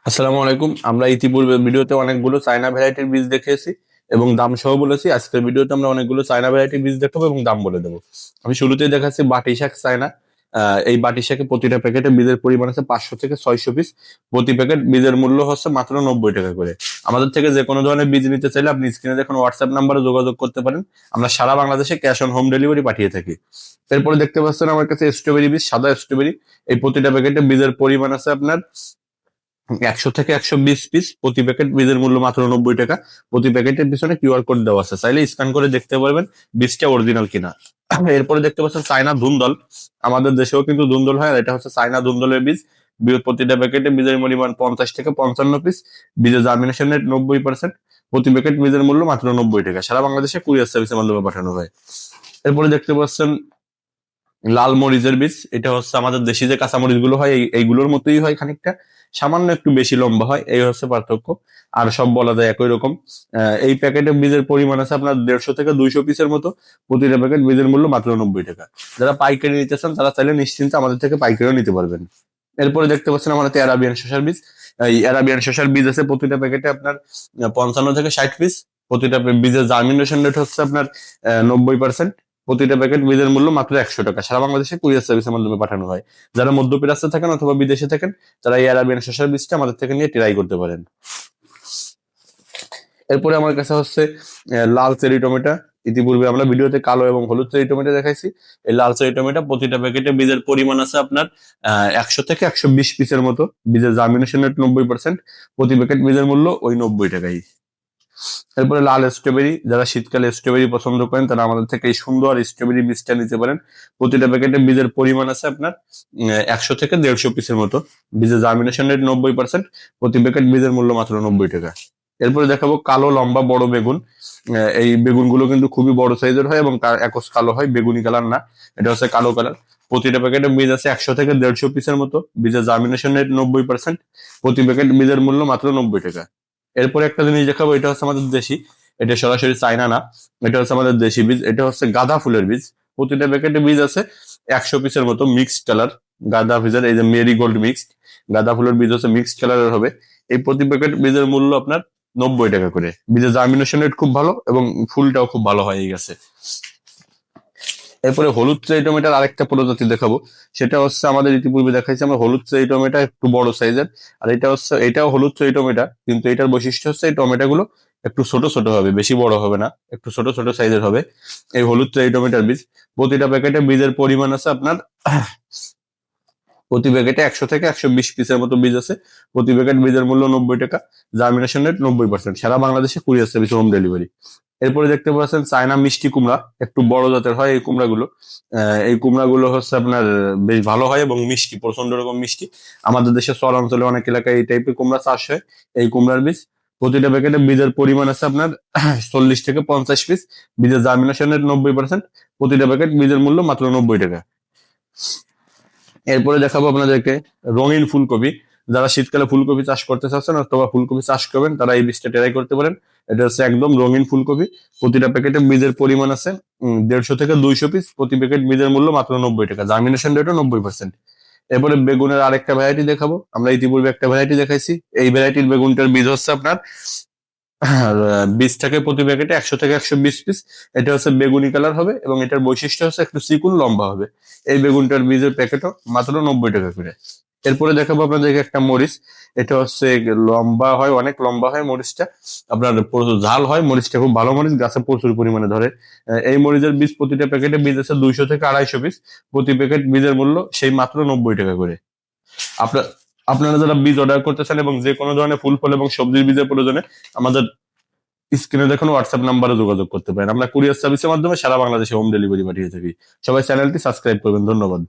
আসসালামু আলাইকুম। আমরা ইতিপূর্বে ভিডিওতে অনেকগুলো চায়না ভ্যারাইটির বীজ দেখিয়েছি এবং দাম সহ বলেছি। আজকের ভিডিওতে আমরা অনেকগুলো চায়না ভ্যারাইটির বীজ দেখাবো এবং দাম বলে দেবো। আমি শুরুতেই দেখাচ্ছি বাটি শাক চায়না। এই বাটি শাকে প্রতিটা প্যাকেটে বীজের পরিমাণ আছে 500 থেকে 600 পিস। প্রতি প্যাকেট বীজের মূল্য হচ্ছে মাত্র 90 টাকা করে। আমাদের থেকে যে কোনো ধরনের বীজ নিতে চাইলে আপনি স্ক্রিনে দেখুন হোয়াটসঅ্যাপ নাম্বারে যোগাযোগ করতে পারেন। আমরা সারা বাংলাদেশে ক্যাশ অন হোম ডেলিভারি পাঠিয়ে থাকি। এরপরে দেখতে পাচ্ছেন আমার কাছে স্ট্রবেরি বীজ, সাদা স্ট্রবেরি। এই প্রতিটা প্যাকেটে বীজের পরিমাণ আছে আপনার 100 থেকে 120 পিস। প্রতি প্যাকেট বীজের মূল্য মাত্র 90 টাকা। প্রতি প্যাকেটের পিছনে কিউআর কোড দেওয়া আছে, চাইলে স্ক্যান করে দেখতে পারবেন বীজটা অরিজিনাল কিনা। এরপরে দেখতে পাচ্ছেন চায়না ধুন্দল। আমাদের দেশেও কিন্তু ধুন্দল হয়, আর এটা হচ্ছে চায়না ধুন্দলের বীজ। প্রতিটা প্যাকেটে বীজের পরিমাণ 50 থেকে 55 পিস। বীজের জার্মিনেশন রেট 90%। প্রতি প্যাকেট বীজের মূল্য মাত্র 90 টাকা। সারা বাংলাদেশে কুরিয়ার সার্ভিসের মাধ্যমে পাঠানো হয়। এরপরে দেখতে পাচ্ছেন লাল মরিচের বীজ। এটা হচ্ছে আমাদের দেশি যে কাঁচা মরিচ গুলো হয় এইগুলোর মতোই হয় খানিকটা, সামান্য একটু বেশি লম্বা হয়, এই হচ্ছে পার্থক্য। আর সব বলা যায় একই রকম। এই প্যাকেটে বীজের পরিমাণ আছে আপনার 150 থেকে 200 পিসের মতো। প্রতিটা প্যাকেট বীজের মূল্য মাত্র 90 টাকা। যারা পাইকারি নিতে চান তারা চাইলে নিশ্চিন্তে আমাদের থেকে পাইকারিও নিতে পারবেন। এরপরে দেখতে পাচ্ছেন আমাদের অ্যারাবিয়ান শসার বীজ। এই অ্যারাবিয়ান শসার বীজ আছে প্রতিটা প্যাকেটে আপনার 55 থেকে 60 পিস। প্রতিটা বীজের জার্মিনেশন রেট হচ্ছে আপনার 90%। প্রতিটা প্যাকেট বীজের মূল্য মাত্র 100 টাকা। সারা বাংলাদেশে কুরিয়ার সার্ভিসের মাধ্যমে পাঠানো হয়। যারা মধ্যপ্রাচ্যে থাকেন অথবা বিদেশে থাকেন, তারা এই অ্যারাবিয়ান শসার বীজটা আমাদের থেকে নিয়ে ট্রাই করতে পারেন। এরপরে আমার কাছে হচ্ছে লাল চেরি টমেটো। ইতিপূর্বে আমরা ভিডিওতে কালো এবং হলুদ চেরি টমেটো দেখাইছি। এই লাল চেরি টমেটো প্রতিটা প্যাকেটে বীজের পরিমাণ আছে আপনার 100 থেকে 120 পিসের মতো। বীজের জার্মিনেশন রেট 90%। প্রতি প্যাকেট বীজের মূল্য ওই 90 টাকাই। এরপরে লাল স্ট্রবেরি। যারা শীতকালে স্ট্রবেরি পছন্দ করেন তারা আমাদের থেকে এই সুন্দর স্ট্রবেরি বীজটা নিতে পারেন। প্রতিটা প্যাকেটে বীজের পরিমাণ আছে আপনার 100 থেকে 150 পিসের মতো। বীজের জার্মিনেশন রেট 90%। প্রতি প্যাকেট বীজের মূল্য মাত্র 90 টাকা। এরপরে দেখাবো কালো লম্বা বড় বেগুন। এই বেগুনগুলো কিন্তু খুবই বড় সাইজের হয় এবং একস কালো হয়, বেগুনি কালার না। এটা হচ্ছে কালো কালার। প্রতিটা প্যাকেটে বীজ আছে 100 থেকে 150 পিসের মতো। বীজের জার্মিনেশন রেট 90%। প্রতি প্যাকেট বীজের মূল্য মাত্র 90 টাকা। এরপরে একটা জিনিস দেখাবো, এটা হচ্ছে আমাদের দেশি। এটা সরাসরি চায়না না, এটা হচ্ছে আমাদের দেশি বীজ। এটা হচ্ছে গাঁদা ফুলের বীজ। প্রতিটা প্যাকেটে বীজ আছে 100 পিসের মতো মিক্সড কালার। গাঁদা বীজের এই যে মেরি গোল্ড মিক্সড গাঁদা ফুলের বীজ হচ্ছে মিক্সড কালারের হবে। এই প্রতি প্যাকেট বীজের মূল্য আপনার 90 টাকা করে। বীজের জার্মিনেশন রেট খুব ভালো এবং ফুলটাও খুব ভালো হয় এই গাছে। এরপরে হলুদ চেরি টমেটোর আরেকটা প্রজাতি দেখাবো। সেটা হচ্ছে আমাদের ইতিপূর্বে দেখাইছি আমরা হলুদ চেরি টমেটো, একটু বড় সাইজের। আর এটা হচ্ছে, এটাও হলুদ চেরি টমেটো, কিন্তু এটার বৈশিষ্ট্য হচ্ছে এই টমেটো গুলো একটু ছোট ছোট হবে, বেশি বড় হবে না, একটু ছোট ছোট সাইজের হবে। এই হলুদ চেরি টমেটোর বীজ। প্রতিটা প্যাকেটে বীজের পরিমাণ আছে আপনার প্রতি প্যাকেটে 100 থেকে 120 পিসের মতো বীজ আছে। প্রতি প্যাকেট বীজের মূল্য 90 টাকা। Germination rate 90%। সারা বাংলাদেশে কুরিয়ার সার্ভিস, হোম ডেলিভারি। এরপরে দেখতে পাচ্ছেন চায়না মিষ্টি কুমড়া। একটু বড় জাতের হয় এই কুমড়াগুলো। এই কুমড়াগুলো হচ্ছে আপনার বেশ ভালো হয় এবং মিষ্টি, প্রচন্ড রকম মিষ্টি। আমাদের দেশের শহর অঞ্চলে অনেক এলাকায় এই টাইপের কুমড়া চাষ হয়। এই কুমড়ার বীজ। প্রতিটা প্যাকেটে বীজের পরিমাণ আছে আপনার 40 থেকে 50 পিস। বীজের জার্মিনেশন রেট 90%। প্রতিটা প্যাকেট বীজের মূল্য মাত্র 90 টাকা। এরপরে দেখাবো আপনাদেরকে রঙিন ফুলকপি। যারা শীতকালে ফুলকপি চাষ করতে চাচ্ছেন অথবা ফুলকপি চাষ করবেন তারা এই বীজটা ট্রাই করতে পারেন। এটা হচ্ছে একদম রঙিন ফুলকপি। প্রতিটা প্যাকেটে বীজের পরিমাণ আছে 150 থেকে 200 পিস। প্রতি প্যাকেট বীজের মূল্য মাত্র 90 টাকা। জার্মিনেশন রেটও 90%। এরপরে বেগুনের আরেকটা ভ্যারাইটি দেখাবো। আমরা ইতিপূর্বে একটা ভ্যারাইটি দেখাইছি। এই ভ্যারাইটির বেগুনটার বীজ হচ্ছে আপনার বীজ থাকে প্রতি প্যাকেটে 100 থেকে 120 পিস। এটা হচ্ছে বেগুনি কালার হবে এবং এটার বৈশিষ্ট্য হচ্ছে একটু চিকুন লম্বা হবে। এই বেগুনটার বীজের প্যাকেটও মাত্র 90 টাকা করে। এরপরে দেখাবো আপনাদেরকে একটা মরিচ। এটা হচ্ছে লম্বা হয়, অনেক লম্বা হয় মরিচটা। আপনার প্রচুর ঝাল হয় মরিচটা, খুব ভালো মরিচ, গাছে প্রচুর পরিমাণে ধরে। এই মরিচের বীজ প্রতিটা প্যাকেটে বীজ আছে 200 থেকে 250 পিস। প্রতি প্যাকেট বীজের মূল্য সেই মাত্র 90 টাকা করে। আপনার আপনারা যারা বীজ অর্ডার করতে চান এবং যে কোনো ধরনের ফুল ফল এবং সবজির বীজের প্রয়োজনে আমাদের স্ক্রিনে দেখুন হোয়াটসঅ্যাপ নাম্বারে যোগাযোগ করতে পারেন। আমরা কুরিয়ার সার্ভিসের মাধ্যমে সারা বাংলাদেশে হোম ডেলিভারি পাঠিয়ে থাকি। সবাই চ্যানেলটি সাবস্ক্রাইব করবেন। ধন্যবাদ।